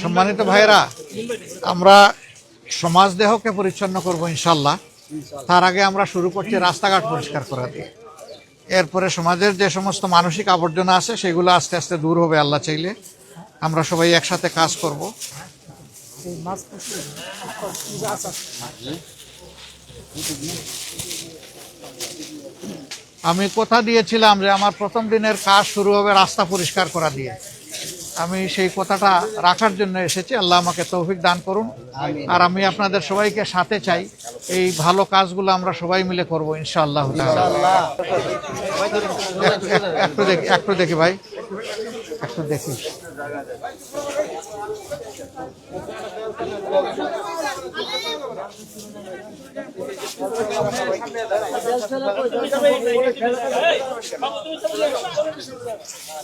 সম্মানিত ভাইরা, আমরা সমাজ দেহকে পরিচ্ছন্ন করব ইনশাল্লাহ। তার আগে আমরা শুরু করছি রাস্তাঘাট পরিষ্কার করা দিয়ে। এরপরে সমাজের যে সমস্ত মানসিক আবর্জনা আছে সেগুলো আস্তে আস্তে দূর হবে আল্লাহ চাইলে। আমরা সবাই একসাথে কাজ করব। আমি কথা দিয়েছিলাম যে আমার প্রথম দিনের কাজ শুরু হবে রাস্তা পরিষ্কার করা দিয়ে। আমি সেই কথাটা রাখার জন্য এসেছি। আল্লাহ আমাকে তৌফিক দান করুন। আর আমি আপনাদের সবাইকে সাথে চাই, এই ভালো কাজগুলো আমরা সবাই মিলে করব ইনশাআল্লাহ। একটু দেখি ভাই, একটু দেখি।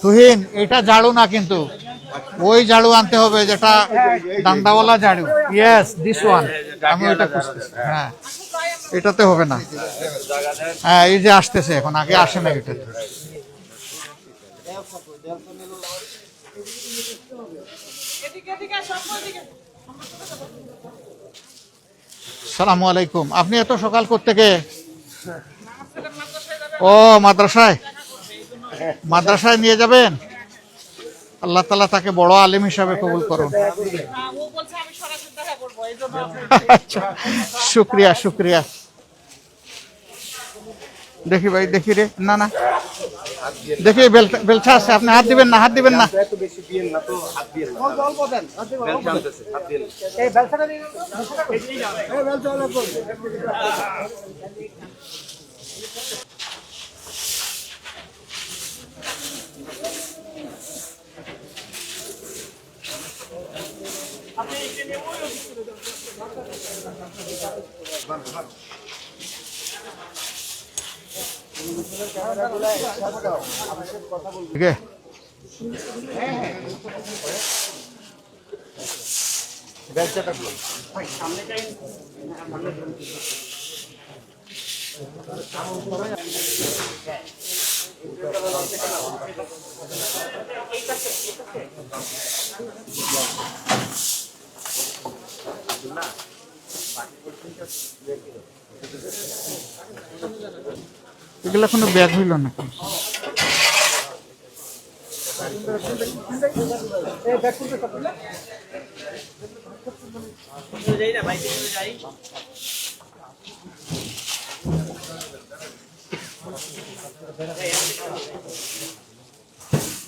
তুহিন, এটা ঝাড়ু না কিন্তু, ওই ঝাড়ু আনতে হবে যেটা ডান্ডাওয়ালা ঝাড়ু। Yes, this one. আমি ওইটা খুঁজতেছি। হ্যাঁ, এটাতে হবে না। হ্যাঁ, এই যে আসতেছে এখন, আগে আসে না এটা। আসসালামু আলাইকুম। আপনি এত সকাল কোত্থেকে? ও, মাদ্রাসায় নিয়ে যাবেন? আল্লাহ তাআলা তাকে বড় আলেম হিসাবে কবুল করুন। আচ্ছা, শুক্রিয়া শুক্রিয়া। দেখি ভাই, দেখি রে। না না, দেখি বেলচা আছে। আপনি হাত দিবেন না, হাত দিবেন না। ঠিক আছে, এগুলো কোনো ব্যাগ হইল না।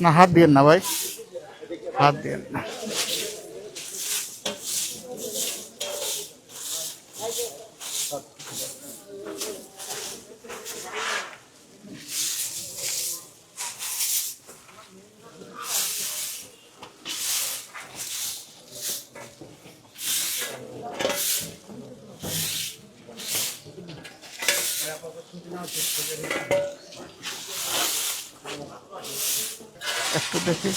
না, হাত দিয়েন না ভাই, হাত দিয়েন না। একটু দেখি।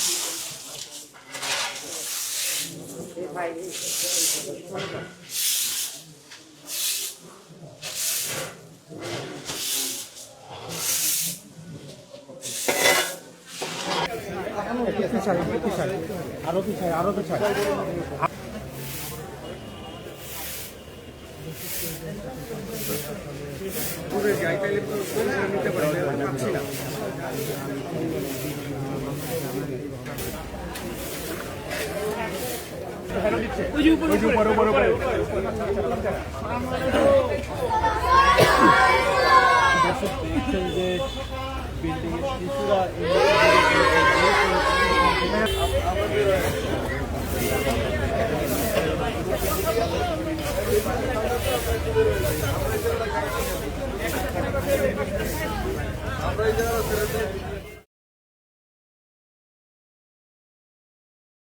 আরো পিছায়।